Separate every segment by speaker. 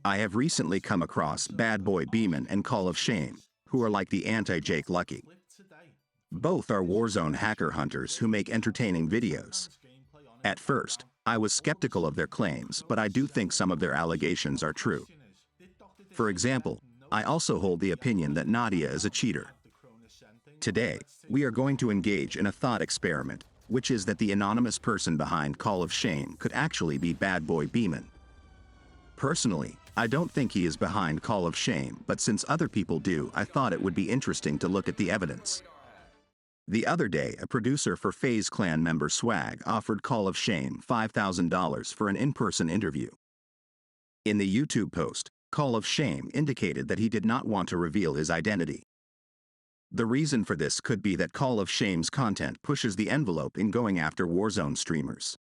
Speaker 1: I have recently come across Badboy Beaman and Call of Shame, who are like the anti-Jake Lucky. Both are Warzone hacker hunters who make entertaining videos. At first, I was skeptical of their claims, but I do think some of their allegations are true. For example, I also hold the opinion that Nadia is a cheater. Today, we are going to engage in a thought experiment, which is that the anonymous person behind Call of Shame could actually be Badboy Beaman. Personally, I don't think he is behind Call of Shame, but since other people do, I thought it would be interesting to look at the evidence. The other day, a producer for FaZe Clan member Swag offered Call of Shame $5,000 for an in-person interview. In the YouTube post, Call of Shame indicated that he did not want to reveal his identity. The reason for this could be that Call of Shame's content pushes the envelope in going after Warzone streamers.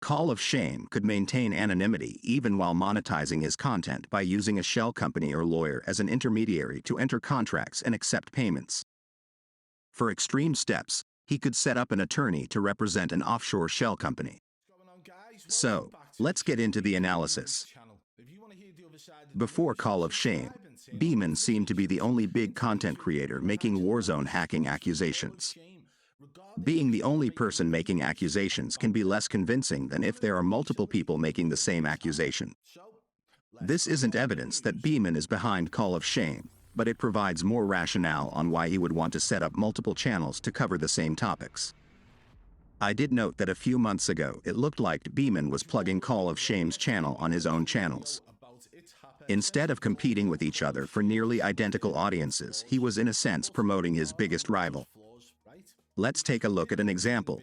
Speaker 1: Call of Shame could maintain anonymity even while monetizing his content by using a shell company or lawyer as an intermediary to enter contracts and accept payments. For extreme steps, he could set up an attorney to represent an offshore shell company. So, let's get into the analysis. Before Call of Shame, Beaman seemed to be the only big content creator making Warzone hacking accusations. Being the only person making accusations can be less convincing than if there are multiple people making the same accusation. This isn't evidence that Beaman is behind Call of Shame, but it provides more rationale on why he would want to set up multiple channels to cover the same topics. I did note that a few months ago it looked like Beaman was plugging Call of Shame's channel on his own channels. Instead of competing with each other for nearly identical audiences, he was in a sense promoting his biggest rival. Let's take a look at an example.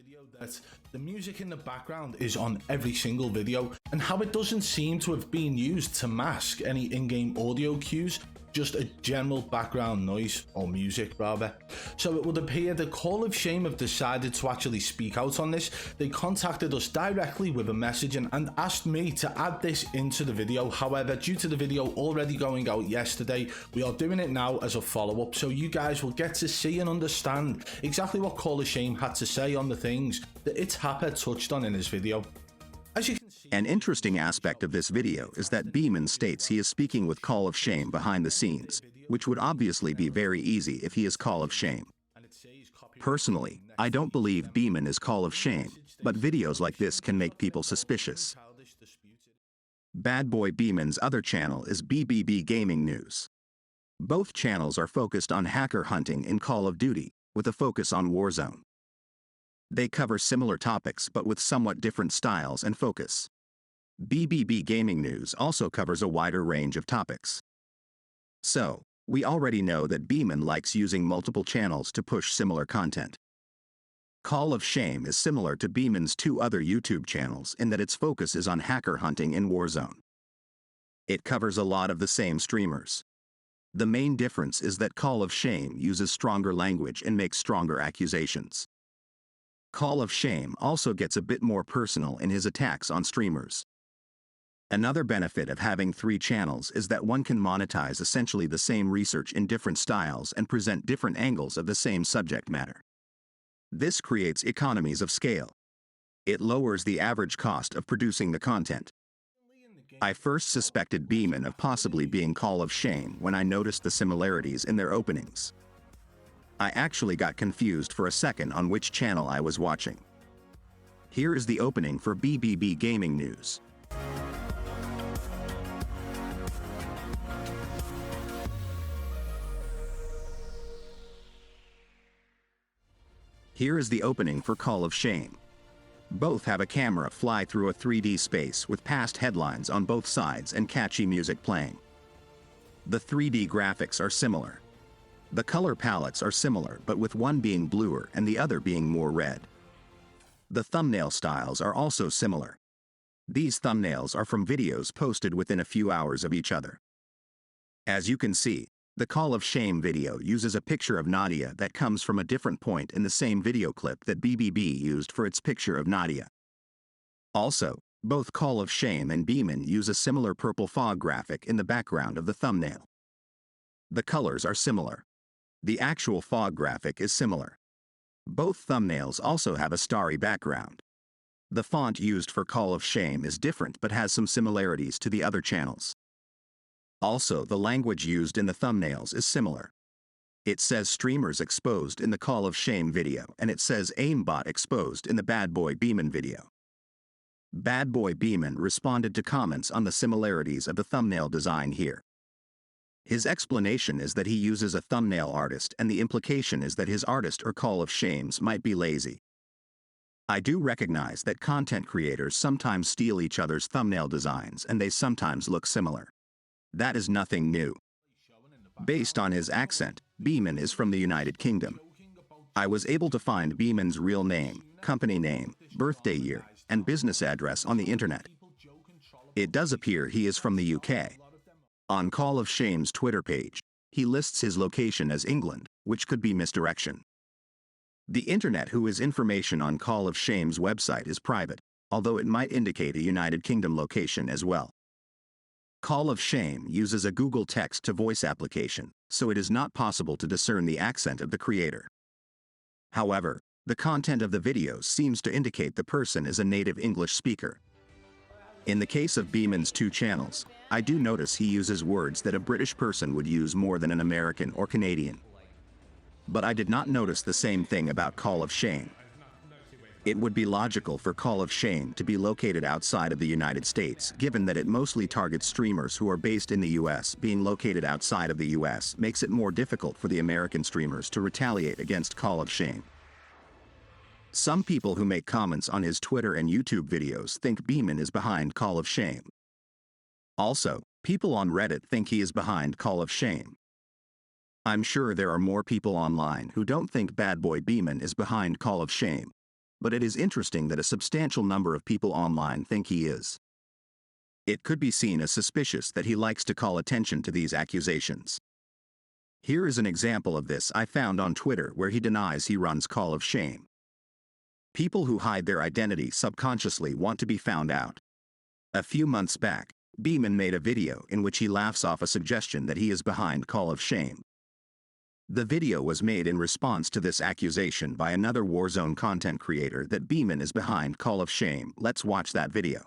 Speaker 2: The music in the background is on every single video, and how it doesn't seem to have been used to mask any in-game audio cues, just a general background noise, or music rather. So it would appear that Call of Shame have decided to actually speak out on this. They contacted us directly with a message and asked me to add this into the video. However, due to the video already going out yesterday, we are doing it now as a follow-up, so you guys will get to see and understand exactly what Call of Shame had to say on the things that It's Happer touched on in his video. As you can see,
Speaker 1: an interesting aspect of this video is that Beaman states he is speaking with Call of Shame behind the scenes, which would obviously be very easy if he is Call of Shame. Personally, I don't believe Beaman is Call of Shame, but videos like this can make people suspicious. Badboy Beaman's other channel is BBB Gaming News. Both channels are focused on hacker hunting in Call of Duty, with a focus on Warzone. They cover similar topics but with somewhat different styles and focus. BBB Gaming News also covers a wider range of topics. So, we already know that Beaman likes using multiple channels to push similar content. Call of Shame is similar to Beaman's two other YouTube channels in that its focus is on hacker hunting in Warzone. It covers a lot of the same streamers. The main difference is that Call of Shame uses stronger language and makes stronger accusations. Call of Shame also gets a bit more personal in his attacks on streamers. Another benefit of having three channels is that one can monetize essentially the same research in different styles and present different angles of the same subject matter. This creates economies of scale. It lowers the average cost of producing the content. I first suspected Beaman of possibly being Call of Shame when I noticed the similarities in their openings. I actually got confused for a second on which channel I was watching. Here is the opening for BBB Gaming News. Here is the opening for Call of Shame. Both have a camera fly through a 3D space with past headlines on both sides and catchy music playing. The 3D graphics are similar. The color palettes are similar, but with one being bluer and the other being more red. The thumbnail styles are also similar. These thumbnails are from videos posted within a few hours of each other. As you can see, the Call of Shame video uses a picture of Nadia that comes from a different point in the same video clip that BBB used for its picture of Nadia. Also, both Call of Shame and Beaman use a similar purple fog graphic in the background of the thumbnail. The colors are similar. The actual fog graphic is similar. Both thumbnails also have a starry background. The font used for Call of Shame is different but has some similarities to the other channels. Also, the language used in the thumbnails is similar. It says streamers exposed in the Call of Shame video, and it says aimbot exposed in the Badboy Beaman video. Badboy Beaman responded to comments on the similarities of the thumbnail design here. His explanation is that he uses a thumbnail artist, and the implication is that his artist or Call of Shames might be lazy. I do recognize that content creators sometimes steal each other's thumbnail designs and they sometimes look similar. That is nothing new. Based on his accent, Beaman is from the United Kingdom. I was able to find Beaman's real name, company name, birthday year, and business address on the internet. It does appear he is from the UK. On Call of Shame's Twitter page, he lists his location as England, which could be misdirection. The internet who is information on Call of Shame's website is private, although it might indicate a United Kingdom location as well. Call of Shame uses a Google text-to-voice application, so it is not possible to discern the accent of the creator. However, the content of the videos seems to indicate the person is a native English speaker. In the case of Beaman's two channels, I do notice he uses words that a British person would use more than an American or Canadian. But I did not notice the same thing about Call of Shame. It would be logical for Call of Shame to be located outside of the United States, given that it mostly targets streamers who are based in the US. Being located outside of the US makes it more difficult for the American streamers to retaliate against Call of Shame. Some people who make comments on his Twitter and YouTube videos think Beaman is behind Call of Shame. Also, people on Reddit think he is behind Call of Shame. I'm sure there are more people online who don't think Badboy Beaman is behind Call of Shame, but it is interesting that a substantial number of people online think he is. It could be seen as suspicious that he likes to call attention to these accusations. Here is an example of this I found on Twitter where he denies he runs Call of Shame. People who hide their identity subconsciously want to be found out. A few months back, Beaman made a video in which he laughs off a suggestion that he is behind Call of Shame. The video was made in response to this accusation by another Warzone content creator that Beaman is behind Call of Shame. Let's watch that video.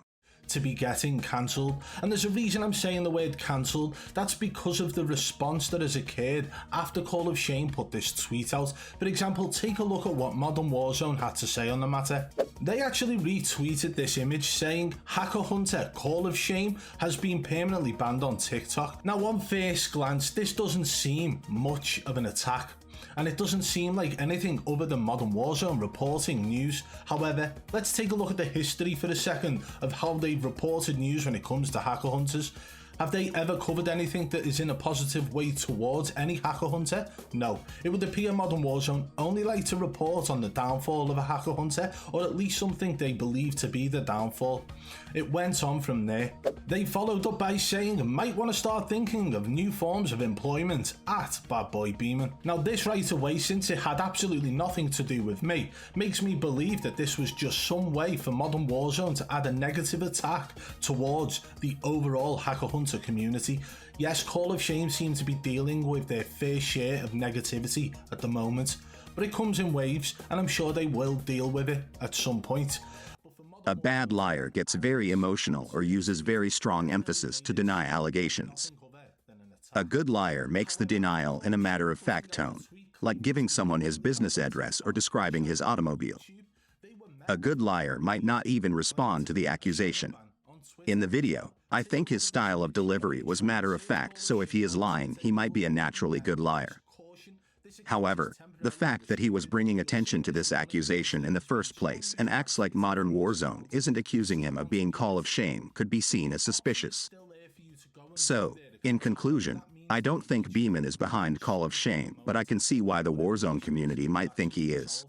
Speaker 2: To be getting cancelled, and there's a reason I'm saying the word cancelled. That's because of the response that has occurred after Call of Shame put this tweet out. For example, take a look at what Modern Warzone had to say on the matter. They actually retweeted this image saying, "Hacker Hunter Call of Shame has been permanently banned on TikTok." Now, on first glance, this doesn't seem much of an attack, and it doesn't seem like anything other than Modern Warzone reporting news. However, let's take a look at the history for a second of how they've reported news when it comes to hacker hunters. Have they ever covered anything that is in a positive way towards any hacker hunter? No. It would appear Modern Warzone only like to report on the downfall of a hacker hunter, or at least something they believe to be the downfall. It went on from there. They followed up by saying, "Might want to start thinking of new forms of employment at Badboy Beaman." Now this right away, since it had absolutely nothing to do with me, makes me believe that this was just some way for Modern Warzone to add a negative attack towards the overall hacker hunter community. Yes, Call of Shame seem to be dealing with their fair share of negativity at the moment, but it comes in waves, and I'm sure they will deal with it at some point.
Speaker 1: A bad liar gets very emotional or uses very strong emphasis to deny allegations. A good liar makes the denial in a matter-of-fact tone, like giving someone his business address or describing his automobile. A good liar might not even respond to the accusation. In the video, I think his style of delivery was matter-of-fact, so if he is lying, he might be a naturally good liar. However, the fact that he was bringing attention to this accusation in the first place and acts like Modern Warzone isn't accusing him of being Call of Shame could be seen as suspicious. So, in conclusion, I don't think Beaman is behind Call of Shame, but I can see why the Warzone community might think he is.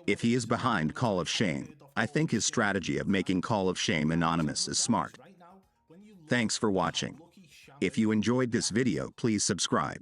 Speaker 1: If he is behind Call of Shame, I think his strategy of making Call of Shame anonymous is smart. Thanks for watching. If you enjoyed this video, please subscribe.